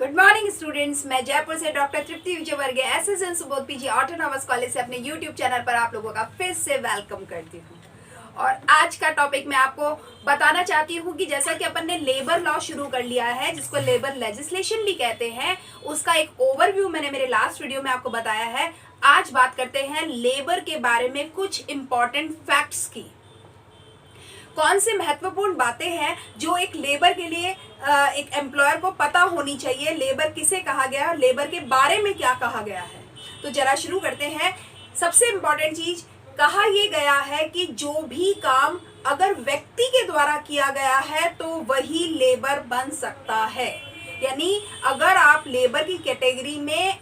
Good morning students, मैं जयपुर से doctor Tripti Vijayvargiya SSN Subodh PG autonomous college से अपने यूट्यूब चैनल पर आप लोगों का फिर से वेलकम करती हूँ। और आज का टॉपिक मैं आपको बताना चाहती हूँ कि जैसा कि अपन ने लेबर लॉ शुरू कर लिया है, जिसको लेबर लेजिस्लेशन भी कहते हैं, उसका एक ओवरव्यू मैंने मेरे लास्ट वीडियो में आपको बताया है। आज बात करते हैं लेबर के बारे में कुछ इंपॉर्टेंट फैक्ट्स की। कौन से महत्वपूर्ण बातें हैं जो एक लेबर के लिए एक एम्प्लॉयर को पता होनी चाहिए, लेबर किसे कहा गया है और लेबर के बारे में क्या कहा गया है। तो जरा शुरू करते हैं। सबसे इंपॉर्टेंट चीज कहा यह गया है कि जो भी काम अगर व्यक्ति के द्वारा किया गया है तो वही लेबर बन सकता है। यानी अगर आप लेबर की कैटेगरी में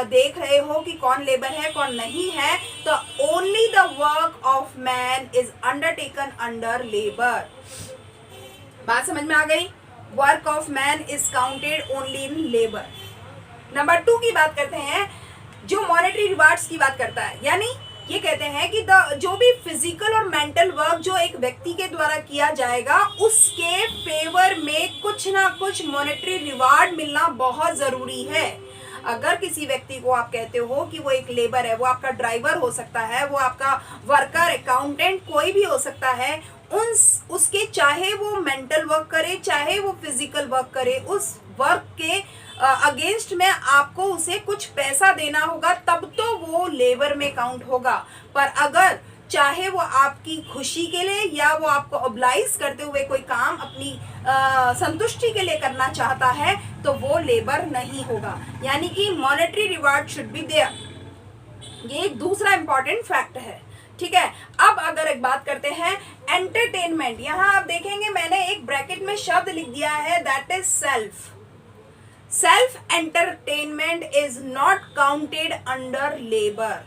देख रहे हो कि कौन लेबर है कौन नहीं है, तो only the work of man is undertaken under labour. बात समझ में आ गई? Work of man is counted only in labour. Number 2 की बात करते हैं, जो मॉनेटरी रिवार्ड्स की बात करता है। यानी ये कहते हैं कि जो भी फिजिकल और मेंटल वर्क जो एक व्यक्ति के द्वारा किया जाएगा, उसके फेवर में कुछ ना कुछ मॉनेटरी रिवार्ड मिलना बहुत जरूरी है। अगर किसी व्यक्ति को आप कहते हो कि वो एक लेबर है, वो आपका ड्राइवर हो सकता है, वो आपका वर्कर, अकाउंटेंट, कोई भी हो सकता है, उसके चाहे वो मेंटल वर्क करे चाहे वो फिजिकल वर्क करे, उस वर्क के अगेंस्ट में आपको उसे कुछ पैसा देना होगा, तब तो वो लेबर में काउंट होगा। पर अगर चाहे वो आपकी खुशी के लिए या वो आपको ऑब्लाइज करते हुए कोई काम अपनी संतुष्टि के लिए करना चाहता है, तो वो लेबर नहीं होगा। यानी कि monetary reward should be there. ये एक दूसरा इंपॉर्टेंट फैक्ट है। ठीक है, अब अगर एक बात करते हैं एंटरटेनमेंट। यहां आप देखेंगे मैंने एक ब्रैकेट में शब्द लिख दिया है, that is self. Self entertainment is not counted under labour.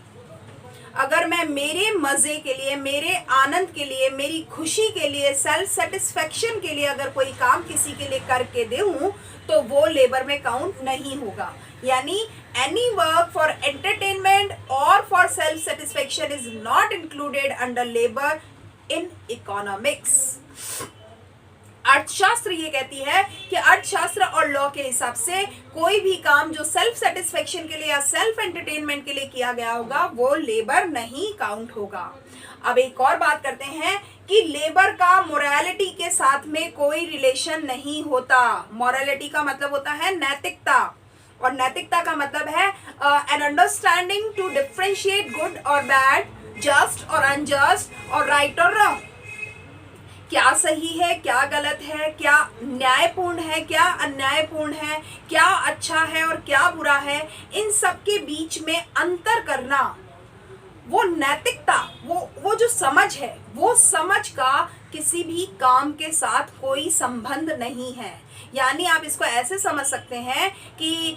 अगर मैं मेरे मजे के लिए, मेरे आनंद के लिए, मेरी खुशी के लिए, सेल्फ सेटिस्फेक्शन के लिए अगर कोई काम किसी के लिए करके दूं, तो वो लेबर में काउंट नहीं होगा। यानी एनी वर्क फॉर एंटरटेनमेंट और for self satisfaction is not included under labour in economics. अर्थशास्त्र ये कहती है कि अर्थशास्त्र और लॉ के हिसाब से कोई भी काम जो सेल्फ सेटिस्फेक्शन के लिए या सेल्फ एंटरटेनमेंट के लिए किया गया होगा, वो लेबर नहीं काउंट होगा। अब एक और बात करते हैं कि लेबर का मोरालिटी के साथ में कोई रिलेशन नहीं होता। मोरालिटी का मतलब होता है नैतिकता, और नैतिकता का मतलब है an understanding to differentiate good और बैड, जस्ट और अनजस्ट, और राइट और रॉन्ग। क्या सही है, क्या गलत है, क्या न्यायपूर्ण है, क्या अन्यायपूर्ण है, क्या अच्छा है और क्या बुरा है, इन सब के बीच में अंतर करना, वो नैतिकता, वो जो समझ है, वो समझ का किसी भी काम के साथ कोई संबंध नहीं है। यानी आप इसको ऐसे समझ सकते हैं कि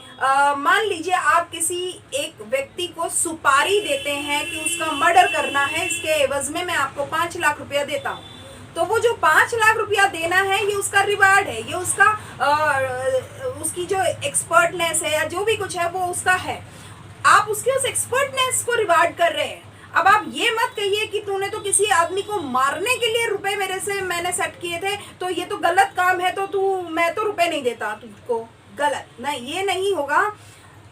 मान लीजिए आप किसी एक व्यक्ति को सुपारी देते हैं कि उसका मर्डर करना है, इसके एवज में मैं आपको 5 लाख रुपया देता हूँ। तो वो जो 5 लाख रुपया देना है, ये उसका रिवार्ड है, ये उसका उसकी जो एक्सपर्टनेस है या जो भी कुछ है वो उसका है। आप उसके उस एक्सपर्टनेस को रिवार्ड कर रहे हैं। अब आप ये मत कहिए कि तूने तो किसी आदमी को मारने के लिए रुपए मैंने सेट किए थे, तो ये तो गलत काम है, तो मैं तो रुपए नहीं देता तुझको। गलत नहीं, ये नहीं होगा।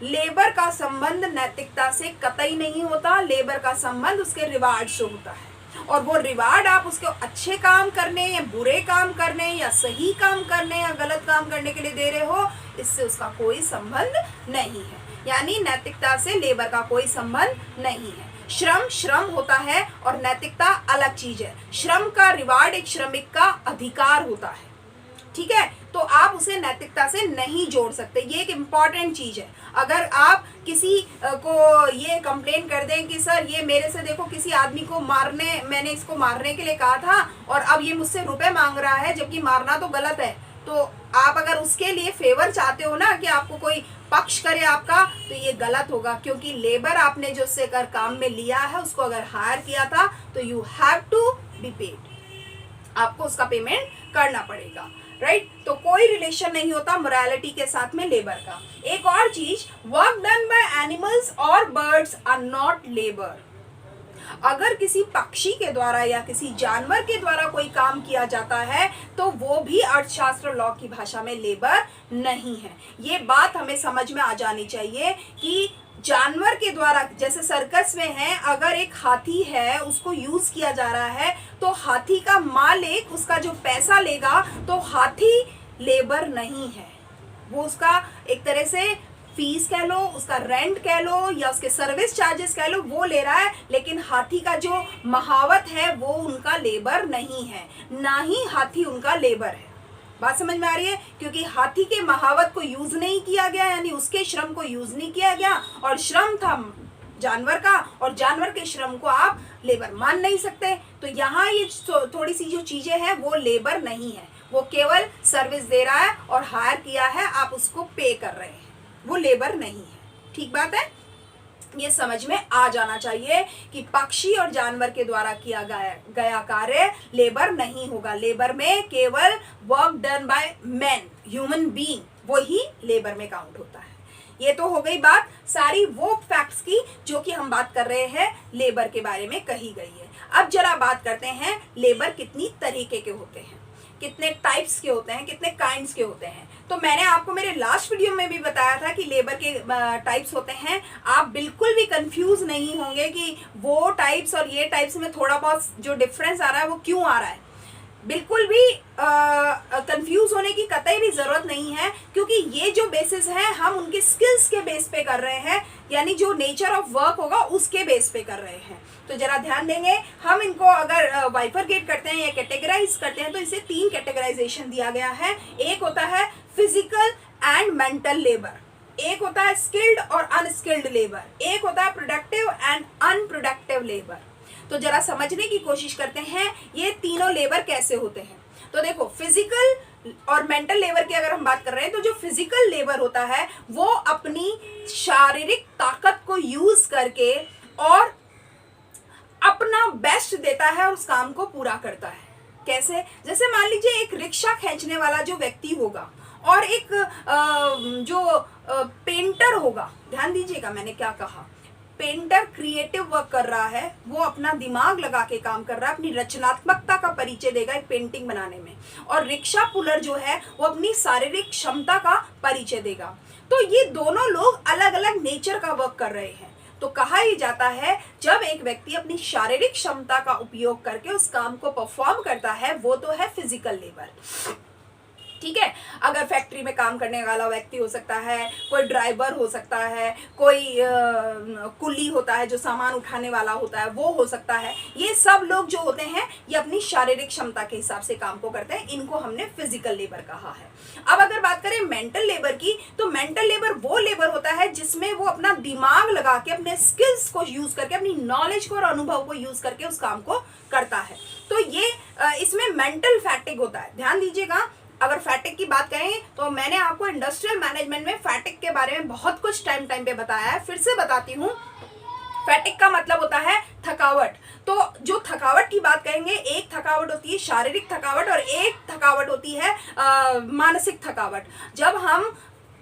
लेबर का संबंध नैतिकता से कतई नहीं होता। लेबर का संबंध उसके रिवार्ड से होता है, और वो रिवार्ड आप उसको अच्छे काम करने या बुरे काम करने या सही काम करने या गलत काम करने के लिए दे रहे हो, इससे उसका कोई संबंध नहीं है। यानी नैतिकता से लेबर का कोई संबंध नहीं है। श्रम श्रम होता है और नैतिकता अलग चीज है। श्रम का रिवार्ड एक श्रमिक का अधिकार होता है। ठीक है, तो आप उसे नैतिकता से नहीं जोड़ सकते। ये एक इम्पॉर्टेंट चीज है। अगर आप किसी को ये कंप्लेन कर दें कि सर ये मेरे से देखो किसी आदमी को मैंने इसको मारने के लिए कहा था और अब ये मुझसे रुपए मांग रहा है, जबकि मारना तो गलत है, तो आप अगर उसके लिए फेवर चाहते हो ना कि आपको कोई पक्ष करे आपका, तो ये गलत होगा। क्योंकि लेबर आपने जो उससे कर काम में लिया है, उसको अगर हायर किया था, तो you have to be paid, आपको उसका पेमेंट करना पड़ेगा। राइट, तो कोई रिलेशन नहीं होता मोरालिटी के साथ में लेबर का। एक और चीज, वर्क डन बाय एनिमल्स और बर्ड्स आर नॉट लेबर। अगर किसी पक्षी के द्वारा या किसी जानवर के द्वारा कोई काम किया जाता है तो वो भी अर्थशास्त्र लॉ की भाषा में लेबर नहीं है। ये बात हमें समझ में आ जानी चाहिए कि जानवर के द्वारा, जैसे सर्कस में है, अगर एक हाथी है उसको यूज किया जा रहा है तो हाथी का मालिक उसका जो पैसा लेगा तो हाथी लेबर नहीं है, वो उसका एक तरह से फीस कह लो, उसका रेंट कह लो या उसके सर्विस चार्जेस कह लो, वो ले रहा है, लेकिन हाथी का जो महावत है वो उनका लेबर नहीं है, ना ही हाथी उनका लेबर है। बात समझ में आ रही है? क्योंकि हाथी के महावत को यूज नहीं किया गया, यानी उसके श्रम को यूज नहीं किया गया, और श्रम था जानवर का, और जानवर के श्रम को आप लेबर मान नहीं सकते। तो यहाँ ये थोड़ी सी जो चीजें हैं वो लेबर नहीं है, वो केवल सर्विस दे रहा है और हायर किया है, आप उसको पे कर रहे हैं, वो लेबर नहीं है। ठीक बात है? ये समझ में आ जाना चाहिए कि पक्षी और जानवर के द्वारा किया गया कार्य लेबर नहीं होगा। लेबर में केवल work done by man, human being, वो ही लेबर में काउंट होता है। ये तो हो गई बात सारी वो फैक्ट्स की जो कि हम बात कर रहे हैं लेबर के बारे में कही गई है। अब जरा बात करते हैं लेबर कितनी तरीके के होते हैं, कितने टाइप्स के होते हैं, कितने काइंड्स के होते हैं। तो मैंने आपको मेरे लास्ट वीडियो में भी बताया था कि लेबर के टाइप्स होते हैं। आप बिल्कुल भी कंफ्यूज नहीं होंगे कि वो टाइप्स और ये टाइप्स में थोड़ा बहुत जो डिफरेंस आ रहा है वो क्यों आ रहा है। बिल्कुल भी कंफ्यूज होने की कतई भी जरूरत नहीं है, क्योंकि ये जो बेसिस है हम उनके स्किल्स के बेस पे कर रहे हैं, यानी जो नेचर ऑफ वर्क होगा उसके बेस पे कर रहे हैं। तो जरा ध्यान देंगे, हम इनको अगर बाइफरगेट करते हैं या कैटेगराइज करते हैं तो इसे 3 कैटेगराइजेशन दिया गया है। एक होता है फिजिकल एंड मेंटल लेबर, एक होता है स्किल्ड और अनस्किल्ड लेबर, एक होता है प्रोडक्टिव एंड अनप्रोडक्टिव लेबर। तो जरा समझने की कोशिश करते हैं ये तीनों लेबर कैसे होते हैं। तो देखो, फिजिकल और मेंटल लेबर की अगर हम बात कर रहे हैं तो जो फिजिकल लेबर होता है वो अपनी शारीरिक ताकत को यूज करके और अपना बेस्ट देता है और उस काम को पूरा करता है। कैसे? जैसे मान लीजिए एक रिक्शा खींचने वाला जो व्यक्ति होगा और एक जो पेंटर होगा, ध्यान दीजिएगा मैंने क्या कहा, पेंटर क्रिएटिव वर्क कर रहा है, वो अपना दिमाग लगा के काम कर रहा है, अपनी रचनात्मकता का परिचय देगा एक पेंटिंग बनाने में, और रिक्शा पुलर जो है वो अपनी शारीरिक क्षमता का परिचय देगा। तो ये दोनों लोग अलग अलग नेचर का वर्क कर रहे हैं। तो कहा ही जाता है जब एक व्यक्ति अपनी शारीरिक क्षमता का उपयोग करके उस काम को परफॉर्म करता है वो तो है फिजिकल लेबर। ठीक है, अगर फैक्ट्री में काम करने वाला व्यक्ति हो सकता है, कोई ड्राइवर हो सकता है, कोई कुली होता है जो सामान उठाने वाला होता है वो हो सकता है, ये सब लोग जो होते हैं ये अपनी शारीरिक क्षमता के हिसाब से काम को करते हैं, इनको हमने फिजिकल लेबर कहा है। अब अगर बात करें मेंटल लेबर की, तो मेंटल लेबर वो लेबर होता है जिसमें वो अपना दिमाग लगा के अपने स्किल्स को यूज करके, अपनी नॉलेज को और अनुभव को यूज करके उस काम को करता है। तो ये इसमें मेंटल फैटिग होता है। ध्यान दीजिएगा, अगर फैटिक की बात करें तो मैंने आपको इंडस्ट्रियल मैनेजमेंट में फैटिक के बारे में बहुत कुछ टाइम पे बताया है, फिर से बताती हूँ। फैटिक का मतलब होता है थकावट। तो जो थकावट की बात करेंगे, एक थकावट होती है शारीरिक थकावट और एक थकावट होती है मानसिक थकावट। जब हम,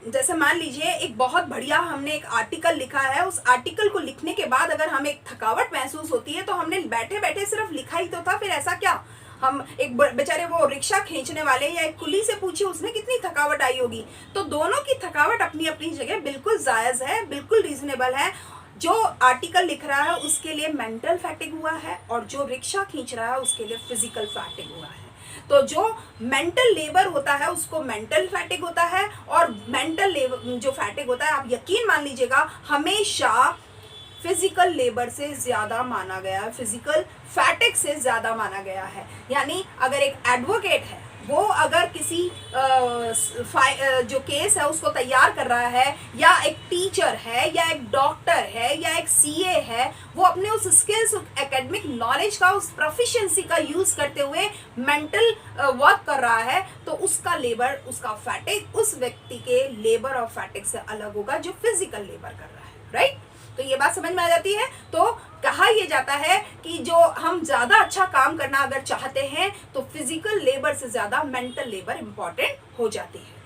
जैसे मान लीजिए एक बहुत बढ़िया हमने एक आर्टिकल लिखा है, उस आर्टिकल को लिखने के बाद अगर हमें एक थकावट महसूस होती है तो हमने बैठे बैठे सिर्फ लिखा ही तो था, फिर ऐसा क्या, हम एक बेचारे वो रिक्शा खींचने वाले या एक कुली से पूछिए उसने कितनी थकावट आई होगी। तो दोनों की थकावट अपनी अपनी जगह बिल्कुल जायज है, बिल्कुल रीजनेबल है। जो आर्टिकल लिख रहा है उसके लिए मेंटल फैटिग हुआ है और जो रिक्शा खींच रहा है उसके लिए फिजिकल फैटिग हुआ है। तो जो मेंटल लेबर होता है उसको मेंटल फैटिग होता है, और मेंटल लेबर जो फैटिग होता है, आप यकीन मान लीजिएगा, हमेशा फिजिकल लेबर से ज्यादा माना गया है, फिजिकल फैटिग से ज्यादा माना गया है। यानी अगर एक एडवोकेट है वो अगर किसी जो केस है उसको तैयार कर रहा है, या एक टीचर है या एक डॉक्टर है या एक सीए है, वो अपने उस स्किल्स, एकेडमिक नॉलेज का, उस प्रोफिशिएंसी का यूज करते हुए मेंटल वर्क कर रहा है, तो उसका लेबर, उसका फैटिग उस व्यक्ति के लेबर और फैटिग से अलग होगा जो फिजिकल लेबर कर रहा है। राइट? तो ये बात समझ में आ जाती है। तो कहा यह जाता है कि जो हम ज्यादा अच्छा काम करना अगर चाहते हैं तो फिजिकल लेबर से ज्यादा मेंटल लेबर इंपॉर्टेंट हो जाती है।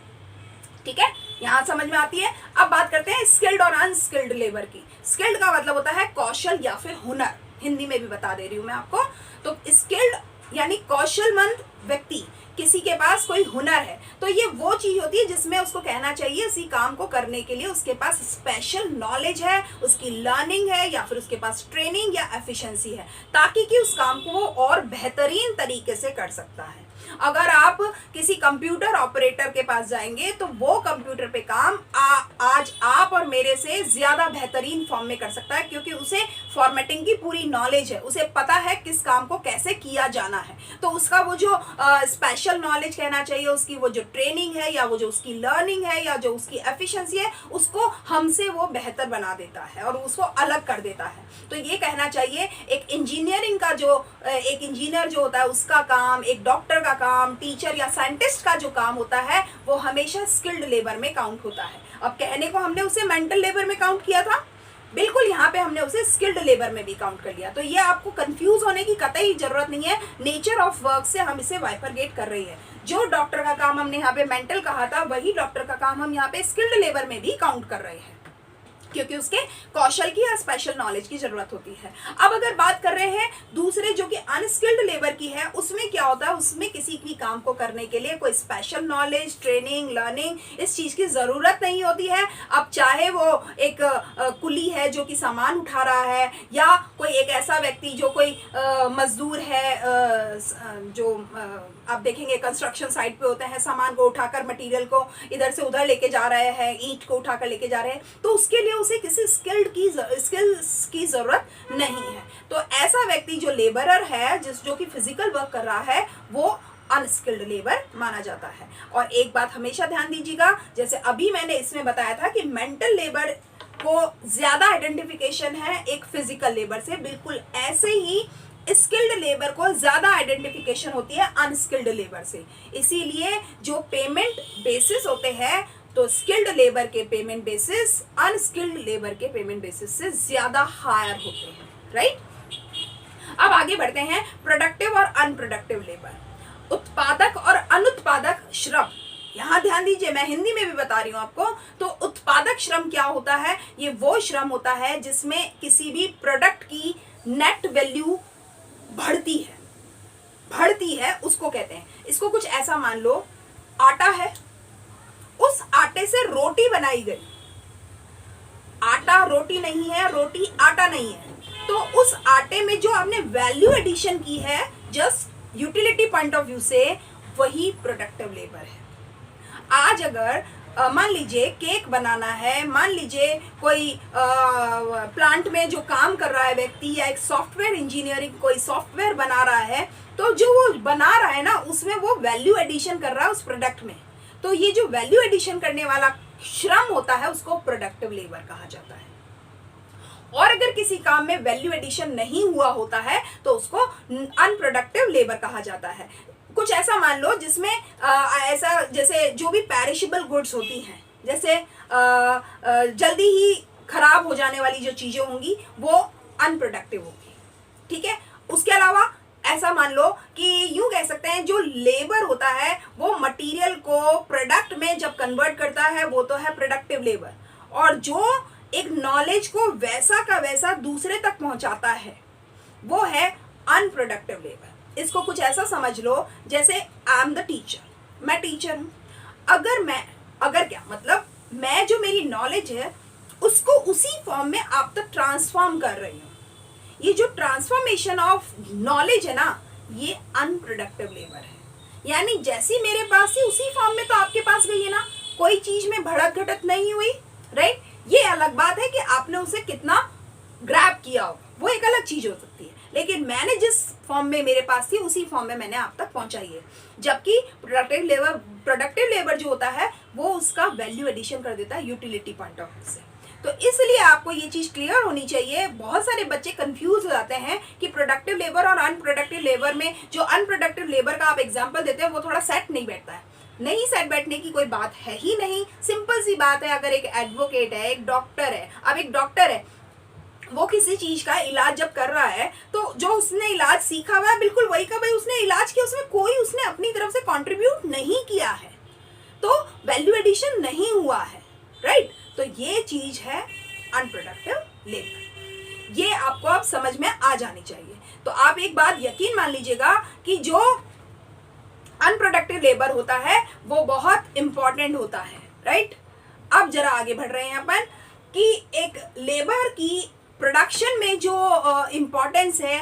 ठीक है, यहां समझ में आती है। अब बात करते हैं स्किल्ड और अनस्किल्ड लेबर की। स्किल्ड का मतलब होता है कौशल या फिर हुनर। हिंदी में भी बता दे रही हूँ मैं आपको। तो स्किल्ड यानी कौशलमंद व्यक्ति, किसी के पास कोई हुनर है, तो ये वो चीज होती है जिसमें उसको कहना चाहिए उसी काम को करने के लिए उसके पास स्पेशल नॉलेज है, उसकी लर्निंग है, या फिर उसके पास ट्रेनिंग या एफिशिएंसी है, ताकि कि उस काम को वो और बेहतरीन तरीके से कर सकता है। अगर आप किसी कंप्यूटर ऑपरेटर के पास जाएंगे तो वो कंप्यूटर पे काम आज आप और मेरे से ज्यादा बेहतरीन फॉर्म में कर सकता है, क्योंकि उसे फॉर्मेटिंग की पूरी नॉलेज है, उसे पता है किस काम को कैसे किया जाना है। तो उसका वो जो स्पेशल नॉलेज कहना चाहिए, उसकी वो जो ट्रेनिंग है, या वो जो उसकी लर्निंग है, या जो उसकी एफिशिएंसी है, उसको हमसे वो बेहतर बना देता है और उसको अलग कर देता है। तो ये कहना चाहिए एक इंजीनियरिंग का जो एक इंजीनियर जो होता है उसका काम, एक डॉक्टर का काम, टीचर या साइंटिस्ट का जो काम होता है, वो हमेशा स्किल्ड लेबर में काउंट होता है। अब कहने को हमने उसे मेंटल लेबर में काउंट किया था, बिल्कुल यहाँ पे हमने उसे स्किल्ड लेबर में भी काउंट कर लिया। तो ये आपको कंफ्यूज होने की कतई जरूरत नहीं है, नेचर ऑफ वर्क से हम इसे बाइफरगेट कर रही है। जो डॉक्टर का काम हमने यहाँ पे मेंटल कहा था, वही डॉक्टर का काम हम यहाँ पे स्किल्ड लेबर में भी काउंट कर रहे हैं, क्योंकि उसके कौशल की या स्पेशल नॉलेज की जरूरत होती है। अब अगर बात कर रहे हैं दूसरे जो कि अनस्किल्ड लेबर की है, उसमें क्या होता है, उसमें किसी भी काम को करने के लिए कोई स्पेशल नॉलेज, ट्रेनिंग, लर्निंग, इस चीज की जरूरत नहीं होती है। अब चाहे वो एक कुली है जो कि सामान उठा रहा है, या कोई एक ऐसा व्यक्ति जो कोई मजदूर है, जो आप देखेंगे कंस्ट्रक्शन साइट पे होते हैं, सामान को उठाकर मटेरियल को इधर से उधर लेके जा रहे हैं, ईंट को उठाकर लेके जा रहे हैं, तो उसके लिए उसे किसी स्किल्स की जरूरत नहीं है। तो ऐसा व्यक्ति जो लेबरर है, जो कि फिजिकल वर्क कर रहा है, वो अनस्किल्ड लेबर माना जाता है। और एक बात हमेशा ध्यान दीजिएगा, जैसे अभी मैंने इसमें बताया था कि मेंटल लेबर को ज्यादा आइडेंटिफिकेशन है एक फिजिकल लेबर से, बिल्कुल ऐसे ही स्किल्ड लेबर को ज्यादा आइडेंटिफिकेशन होती है अनस्किल्ड लेबर से। इसीलिए जो पेमेंट बेसिस होते हैं, तो स्किल्ड लेबर के पेमेंट बेसिस अनस्किल्ड लेबर के पेमेंट बेसिस से ज्यादा हायर होते हैं, राइट। अब आगे बढ़ते हैं, प्रोडक्टिव और अनप्रोडक्टिव लेबर, उत्पादक और अनुत्पादक श्रम। यहां ध्यान दीजिए, मैं हिंदी में भी बता रही हूं आपको। तो उत्पादक श्रम क्या होता है, ये वो श्रम होता है जिसमें किसी भी प्रोडक्ट की नेट वैल्यू बढ़ती है, उसको कहते हैं। इसको कुछ ऐसा मान लो, आटा है, उस आटे से रोटी बनाई गई, आटा रोटी नहीं है, रोटी आटा नहीं है, तो उस आटे में जो आपने वैल्यू एडिशन की है just utility point of view से, वही प्रोडक्टिव लेबर है। आज अगर मान लीजिए केक बनाना है, मान लीजिए कोई प्लांट में जो काम कर रहा है व्यक्ति, या एक सॉफ्टवेयर इंजीनियरिंग कोई सॉफ्टवेयर बना रहा है, तो जो वो बना रहा है ना, उसमें वो वैल्यू एडिशन कर रहा है उस प्रोडक्ट में। तो ये जो वैल्यू एडिशन करने वाला श्रम होता है, उसको प्रोडक्टिव लेबर कहा जाता है। और अगर किसी काम में वैल्यू एडिशन नहीं हुआ होता है, तो उसको अनप्रोडक्टिव लेबर कहा जाता है। कुछ ऐसा मान लो जिसमें ऐसा, जैसे जो भी पेरिशेबल गुड्स होती हैं, जैसे जल्दी ही खराब हो जाने वाली जो चीजें होंगी, वो अनप्रोडक्टिव होगी, ठीक है। उसके अलावा ऐसा मान लो कि यूं कह सकते हैं, जो लेबर होता है वो मटेरियल को प्रोडक्ट में जब कन्वर्ट करता है, वो तो है प्रोडक्टिव लेबर। और जो एक नॉलेज को वैसा का वैसा दूसरे तक पहुंचाता है, वो है अनप्रोडक्टिव लेबर। इसको कुछ ऐसा समझ लो, जैसे आई एम द टीचर, मैं टीचर हूं। अगर क्या मतलब, मैं जो मेरी नॉलेज है उसको उसी फॉर्म में आप तक ट्रांसफॉर्म कर रही हूँ। ये जो ट्रांसफॉर्मेशन ऑफ नॉलेज है ना, ये अनप्रोडक्टिव लेबर है। यानी जैसी मेरे पास थी उसी फॉर्म में तो आपके पास गई है ना, कोई चीज में बढ़त घटत नहीं हुई, राइट। ये अलग बात है कि आपने उसे कितना ग्रैब किया हो, वो एक अलग चीज हो सकती है, लेकिन मैंने जिस फॉर्म में मेरे पास थी उसी फॉर्म में मैंने आप तक पहुंचाई है। जबकि प्रोडक्टिव लेबर जो होता है, वो उसका वैल्यू एडिशन कर देता है यूटिलिटी पॉइंट ऑफ व्यू से। तो इसलिए आपको ये चीज क्लियर होनी चाहिए। बहुत सारे बच्चे कंफ्यूज हो जाते हैं कि प्रोडक्टिव लेबर और अनप्रोडक्टिव लेबर में, जो अनप्रोडक्टिव लेबर का आप एग्जांपल देते हैं, वो थोड़ा सेट नहीं बैठता है। नहीं सेट बैठने की कोई बात है ही नहीं। सिंपल सी बात है, अगर एक एडवोकेट है, एक डॉक्टर है, अब एक डॉक्टर है, वो किसी चीज का इलाज जब कर रहा है, तो जो उसने इलाज सीखा हुआ है, बिल्कुल वही का वही उसने इलाज किया, उसमें कोई उसने अपनी तरफ से कंट्रीब्यूट नहीं किया है, तो वैल्यू एडिशन नहीं हुआ है, राइट। तो ये चीज है अनप्रोडक्टिव लेबर। ये आपको अब समझ में आ जानी चाहिए। तो आप एक बात यकीन मान लीजिएगा कि जो अनप्रोडक्टिव लेबर होता है वो बहुत इंपॉर्टेंट होता है, राइट। अब जरा आगे बढ़ रहे हैं अपन कि एक लेबर की प्रोडक्शन में जो इम्पोर्टेंस है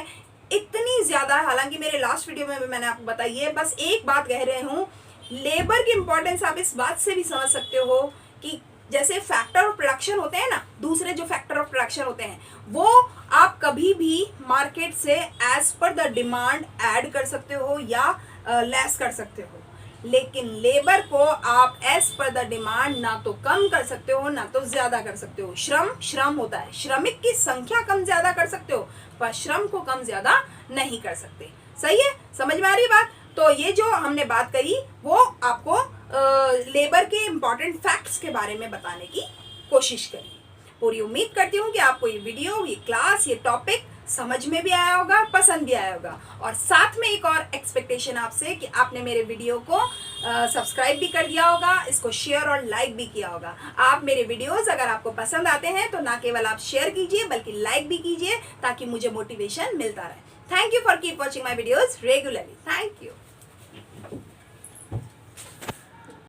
इतनी ज़्यादा, हालांकि मेरे लास्ट वीडियो में भी मैंने आपको बताई है, बस एक बात कह रहे हूँ, लेबर की इम्पोर्टेंस आप इस बात से भी समझ सकते हो कि जैसे फैक्टर ऑफ प्रोडक्शन होते हैं ना, दूसरे जो फैक्टर ऑफ प्रोडक्शन होते हैं वो आप कभी भी मार्केट से as per the demand add कर सकते हो या लेस कर सकते हो, लेकिन लेबर को आप एज पर द डिमांड ना तो कम कर सकते हो ना तो ज्यादा कर सकते हो। श्रम होता है, श्रमिक की संख्या कम ज्यादा कर सकते हो पर श्रम को कम ज्यादा नहीं कर सकते। सही है, समझ में आ रही बात। तो ये जो हमने बात करी वो आपको लेबर के इंपॉर्टेंट फैक्ट्स के बारे में बताने की कोशिश करी। पूरी उम्मीद करती हूँ कि आपको ये वीडियो, ये क्लास, ये टॉपिक समझ में भी आया होगा, पसंद भी आया होगा। और साथ में एक और एक्सपेक्टेशन आपसे कि आपने मेरे वीडियो को सब्सक्राइब भी कर दिया होगा, इसको शेयर और लाइक भी किया होगा। आप मेरे वीडियोस अगर आपको पसंद आते हैं तो ना केवल आप शेयर कीजिए बल्कि लाइक भी कीजिए ताकि मुझे मोटिवेशन मिलता रहे। Thank you for keep watching my videos regularly. Thank you.